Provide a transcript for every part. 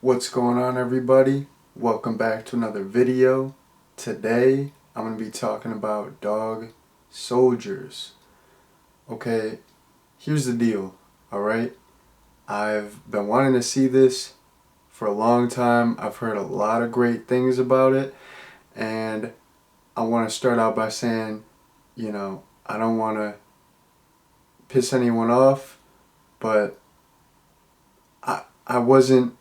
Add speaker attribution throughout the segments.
Speaker 1: What's going on, everybody? Welcome back to another video. Today I'm going to be talking about Dog Soldiers. Okay, here's the deal, alright? I've been wanting to see this for a long time. I've heard a lot of great things about it, and I want to start out by saying, I don't want to piss anyone off, but I wasn't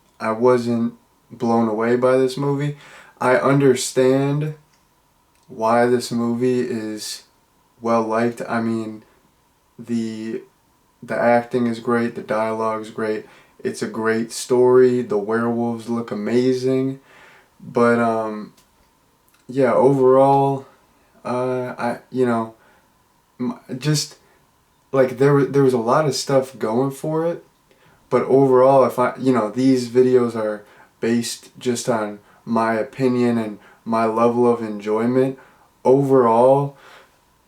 Speaker 1: blown away by this movie. I understand why this movie is well liked. I mean, the the acting is great, the dialogue is great. It's a great story. The werewolves look amazing. But yeah, overall, just like there was a lot of stuff going for it. But overall, if these videos are based just on my opinion and my level of enjoyment. Overall,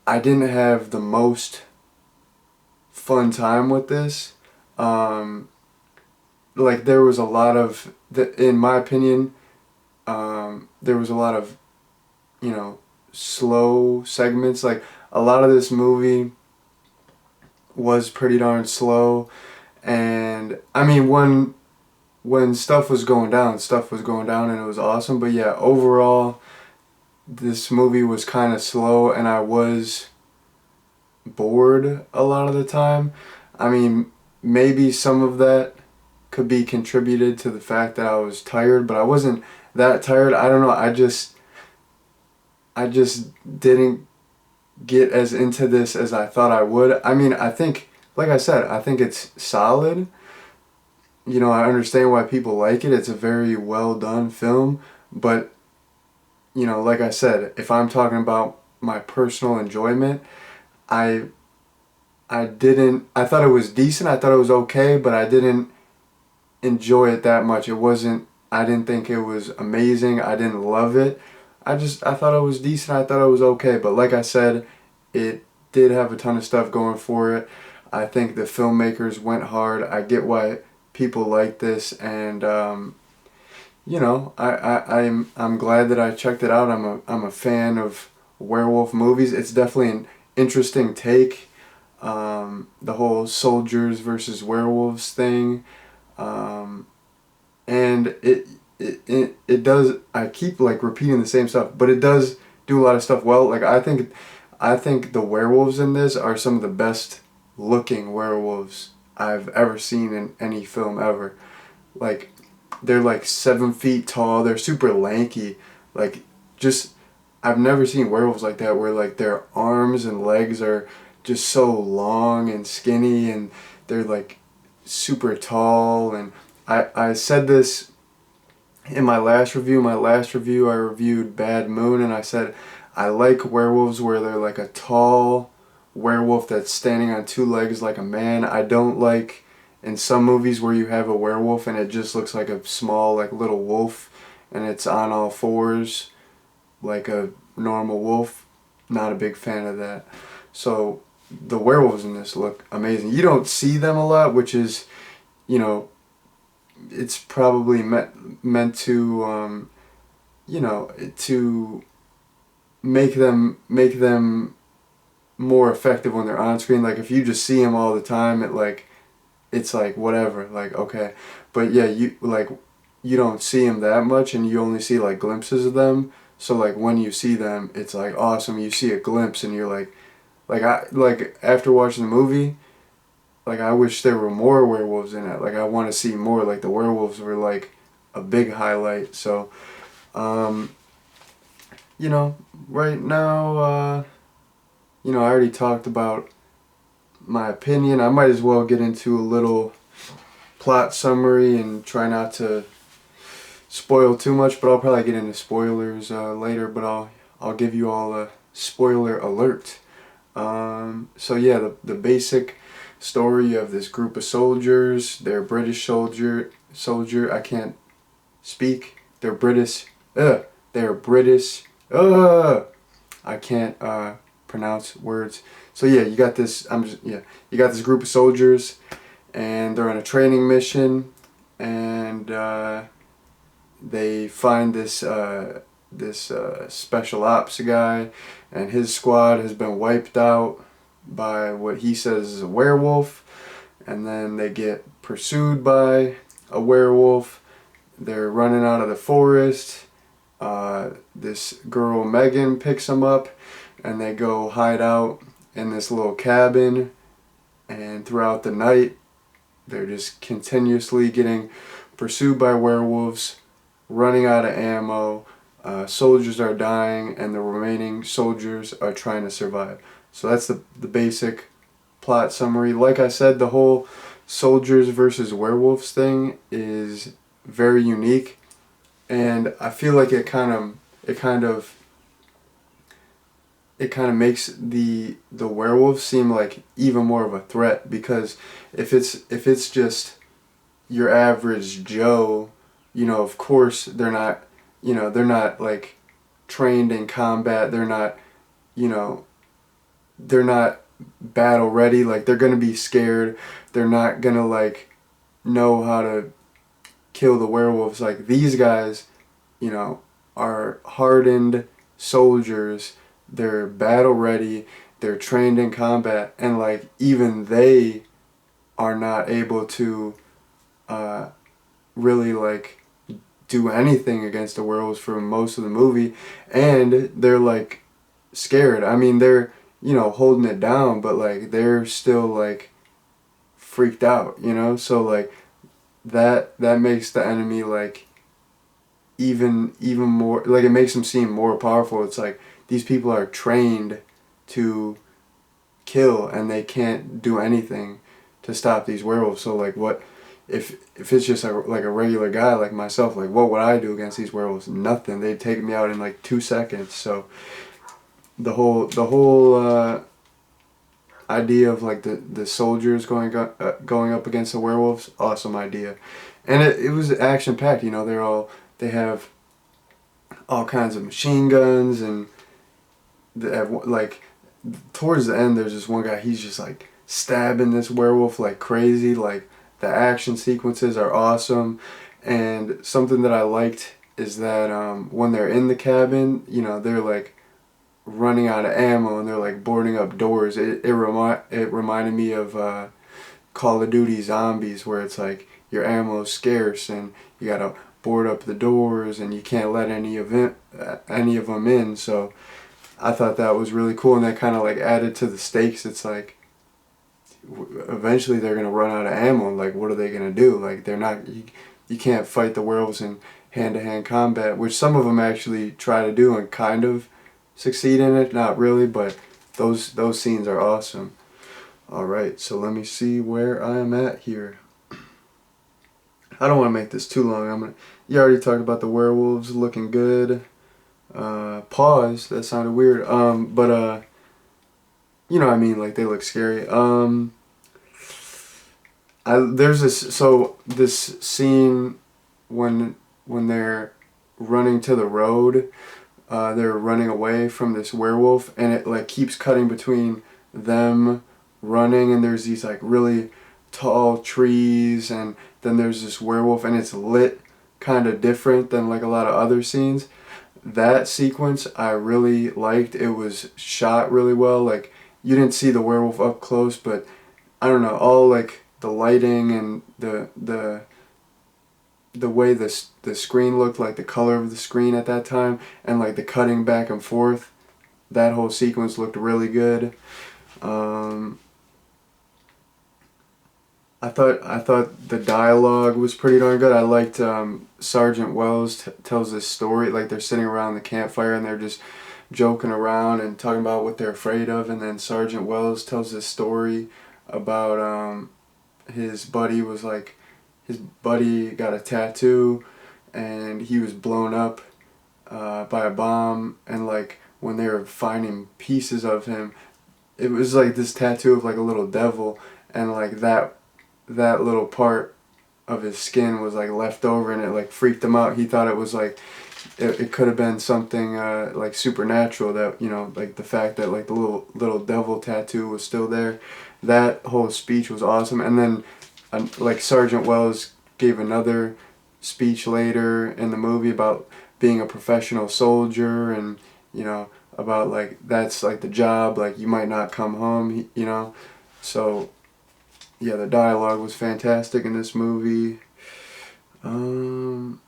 Speaker 1: I didn't have the most fun time with this. Like there was a lot of, in my opinion, there was a lot of, slow segments. Like a lot of this movie was pretty darn slow. And I mean, when stuff was going down and it was awesome. But yeah, overall, this movie was kind of slow and I was bored a lot of the time. I mean, maybe some of that could be contributed to the fact that I was tired, but I wasn't that tired. I don't know. I just didn't get as into this as I thought I would. I mean, I think, like I said, I think it's solid. I understand why people like it. It's a very well done film, but like I said, if I'm talking about my personal enjoyment, I I thought it was decent. I thought it was okay, but I didn't enjoy it that much. I didn't think it was amazing. I didn't love it. I thought it was decent. I thought it was okay, but like I said, it did have a ton of stuff going for it. I think the filmmakers went hard. I get why people like this, and I'm glad that I checked it out. I'm a fan of werewolf movies. It's definitely an interesting take. The whole soldiers versus werewolves thing, and it does. I keep like repeating the same stuff, but it does do a lot of stuff well. Like I think the werewolves in this are some of the best looking werewolves I've ever seen in any film ever. Like they're like 7 feet tall. They're super lanky. Like just I've never seen werewolves like that where like their arms and legs are just so long and skinny, and they're like super tall. And I said this in my last review. My last review I reviewed Bad Moon, and I said I like werewolves where they're like a tall werewolf that's standing on two legs like a man. I don't like in some movies where you have a werewolf and it just looks like a small like little wolf and it's on all fours like a normal wolf. Not a big fan of that. So the werewolves in this look amazing. You don't see them a lot, which is, you know, it's probably meant to, to make them more effective when they're on screen. Like if you just see them all the time, it's like whatever, like okay. But yeah, you don't see them that much, and you only see like glimpses of them. So like when you see them, it's like awesome. You see a glimpse, and you're like after watching the movie, like I wish there were more werewolves in it. Like I want to see more. Like the werewolves were like a big highlight. So, um, right now, I already talked about my opinion. I might as well get into a little plot summary and try not to spoil too much, but I'll probably get into spoilers later. But I'll give you all a spoiler alert. So yeah, the basic story of this group of soldiers. They're British soldier. I can't speak. They're British. They're British. I can't pronounce words. So yeah, you got this. You got this group of soldiers, and they're on a training mission, and they find this special ops guy, and his squad has been wiped out by what he says is a werewolf, and then they get pursued by a werewolf. They're running out of the forest. This girl Megan picks them up, and they go hide out in this little cabin, and throughout the night they're just continuously getting pursued by werewolves, running out of ammo. Soldiers are dying, and the remaining soldiers are trying to survive. So that's the basic plot summary. Like I said, the whole soldiers versus werewolves thing is very unique, and I feel like it kind of makes the werewolf seem like even more of a threat, because if it's just your average Joe, of course they're not like trained in combat. You know, they're not battle ready. Like, they're gonna be scared. They're not gonna like know how to kill the werewolves. Like, these guys, are hardened soldiers. They're battle ready. They're trained in combat, and like even they are not able to really like do anything against the werewolves for most of the movie, and they're like scared. I mean, they're holding it down, but like they're still like freaked out, so like that makes the enemy like even more, like it makes them seem more powerful. It's like these people are trained to kill, and they can't do anything to stop these werewolves. So like, what if it's just like a regular guy like myself? Like, what would I do against these werewolves? Nothing. They'd take me out in like 2 seconds. So the whole idea of like the soldiers going up against the werewolves, awesome idea. And it was action packed. They have all kinds of machine guns, and they have, like, towards the end there's this one guy, he's just like stabbing this werewolf like crazy. Like, the action sequences are awesome. And something that I liked is that when they're in the cabin, they're like running out of ammo, and they're like boarding up doors. It reminded me of Call of Duty Zombies, where it's like your ammo's scarce and you gotta board up the doors, and you can't let any of them in. So I thought that was really cool, and that kind of like added to the stakes. It's like eventually they're gonna run out of ammo, and like, what are they gonna do? Like, they're not you can't fight the werewolves in hand-to-hand combat, which some of them actually try to do and kind of succeed in it. Not really, but those scenes are awesome. All right, so let me see where I am at here. I don't want to make this too long. You already talked about the werewolves looking good. Pause. That sounded weird. But you know what I mean. Like, they look scary. There's this scene when they're running to the road. They're running away from this werewolf, and it like keeps cutting between them running, and there's these like really tall trees, and then there's this werewolf, and it's lit kind of different than like a lot of other scenes. That sequence I really liked. It was shot really well. Like, you didn't see the werewolf up close, but I don't know, all like the lighting and the way the screen looked, like the color of the screen at that time, and like the cutting back and forth, that whole sequence looked really good. I thought the dialogue was pretty darn good. I liked Sergeant Wells tells this story, like they're sitting around the campfire and they're just joking around and talking about what they're afraid of, and then Sergeant Wells tells this story about his buddy got a tattoo, and he was blown up by a bomb, and like when they were finding pieces of him, it was like this tattoo of like a little devil, and like that little part of his skin was like left over, and it like freaked him out. He thought it was like it could have been something like supernatural, that like the fact that like the little devil tattoo was still there. That whole speech was awesome. And then like Sergeant Wells gave another speech later in the movie about being a professional soldier, and you know, about like that's like the job, like you might not come home, you know. So yeah, the dialogue was fantastic in this movie. um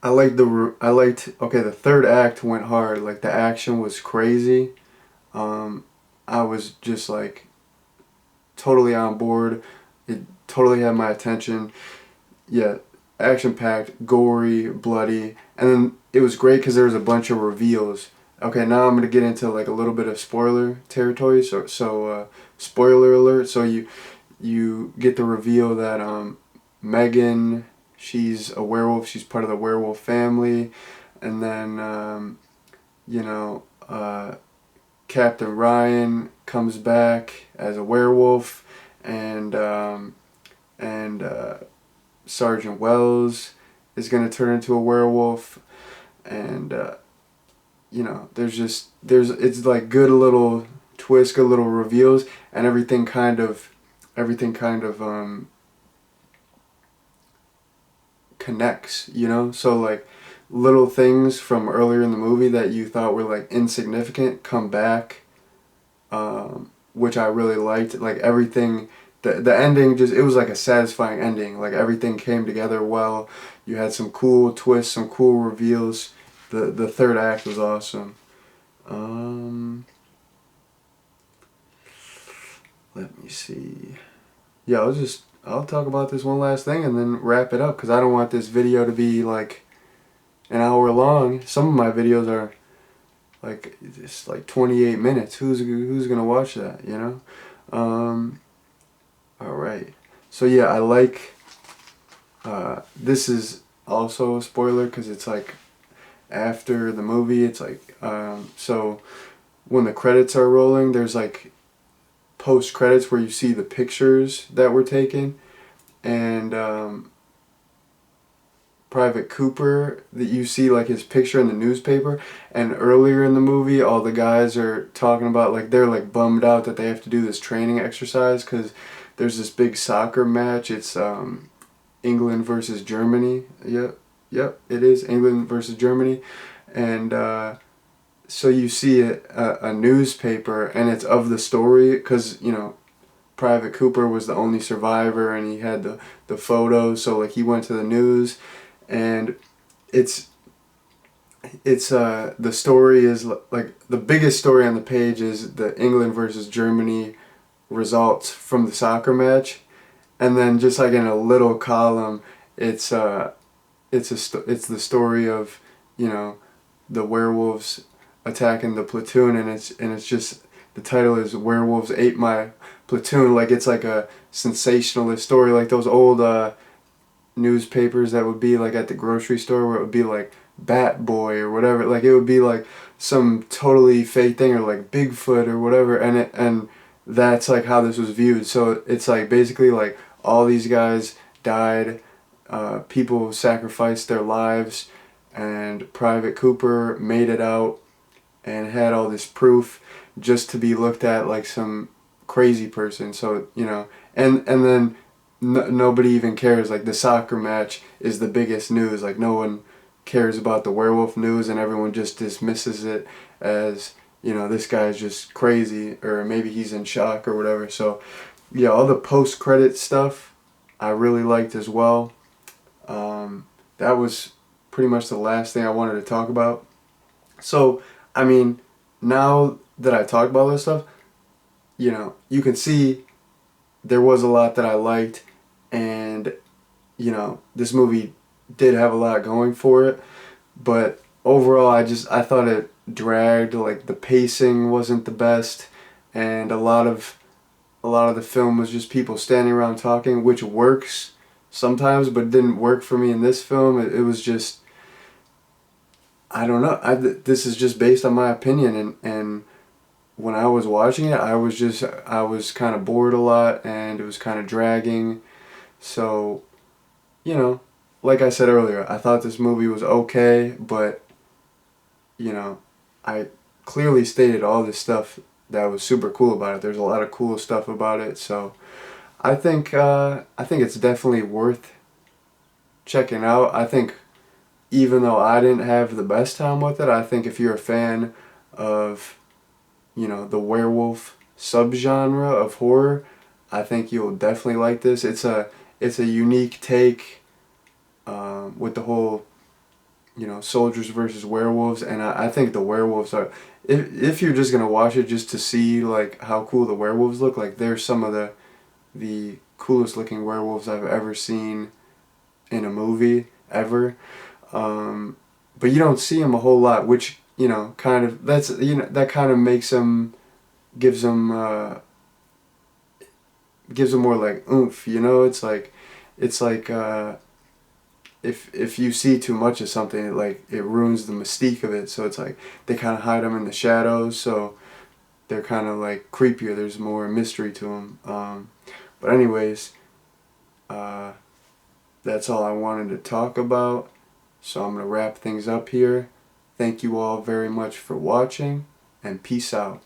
Speaker 1: I liked, okay, the third act went hard, like the action was crazy. um I was just like totally on board. It totally had my attention. Yeah, action packed, gory, bloody, and then it was great because there was a bunch of reveals. Okay, now I'm gonna get into like a little bit of spoiler territory. So spoiler alert. So you get the reveal that Megan, she's a werewolf. She's part of the werewolf family, and then you know, Captain Ryan comes back as a werewolf, and and Sergeant Wells is gonna turn into a werewolf, and you know, there's it's like good little twists, good little reveals, and everything kind of connects, you know. So like little things from earlier in the movie that you thought were like insignificant come back, which I really liked. Like everything, the ending just, it was like a satisfying ending. Like everything came together well. You had some cool twists, some cool reveals. The third act was awesome. Um, Let me see. Yeah, I'll talk about this one last thing and then wrap it up because I don't want this video to be like an hour long. Some of my videos are like it's like 28 minutes. Who's gonna watch that? You know. All right. So yeah, I like. This is also a spoiler because it's like after the movie. It's like so when the credits are rolling, there's like post credits where you see the pictures that were taken, and Private Cooper, that you see like his picture in the newspaper. And earlier in the movie, all the guys are talking about like they're like bummed out that they have to do this training exercise because there's this big soccer match. It's England versus Germany. Yep, it is England versus Germany. And so you see a newspaper, and it's of the story because, you know, Private Cooper was the only survivor, and he had the photos. So like he went to the news, and it's the story is like the biggest story on the page is the England versus Germany results from the soccer match, and then just like in a little column, it's it's the story of, you know, the werewolves attacking the platoon, and it's just, the title is Werewolves Ate My Platoon. Like it's like a sensationalist story, like those old newspapers that would be like at the grocery store where it would be like Bat Boy or whatever. Like it would be like some totally fake thing, or like Bigfoot or whatever, and that's like how this was viewed. So it's like basically like all these guys died, people sacrificed their lives, and Private Cooper made it out and had all this proof just to be looked at like some crazy person. So, you know, and then nobody even cares. Like the soccer match is the biggest news. Like no one cares about the werewolf news, and everyone just dismisses it as, you know, this guy's just crazy, or maybe he's in shock or whatever. So yeah, all the post credit stuff I really liked as well. That was pretty much the last thing I wanted to talk about. So I mean, now that I talked about this stuff, you know, you can see there was a lot that I liked, and you know, this movie did have a lot going for it, but overall I thought it dragged. Like the pacing wasn't the best, and a lot of the film was just people standing around talking, which works sometimes, but it didn't work for me in this film. It was just, I don't know. This is just based on my opinion, and when I was watching it, I was kind of bored a lot, and it was kind of dragging. So, you know, like I said earlier, I thought this movie was okay, but you know, I clearly stated all this stuff that was super cool about it. There's a lot of cool stuff about it, so I think it's definitely worth checking out. I think even though I didn't have the best time with it, I think if you're a fan of, the werewolf subgenre of horror, I think you'll definitely like this. It's a unique take with the whole, soldiers versus werewolves, and I think the werewolves are. If you're just gonna watch it just to see like how cool the werewolves look, like they're some of the coolest looking werewolves I've ever seen in a movie ever. But you don't see them a whole lot, which kind of that kind of makes them gives them more like oomph. It's like if you see too much of something, it ruins the mystique of it. So it's like they kind of hide them in the shadows, so they're kind of like creepier. There's more mystery to them. But anyways, uh, that's all I wanted to talk about. So I'm gonna wrap things up here. Thank you all very much for watching, and peace out.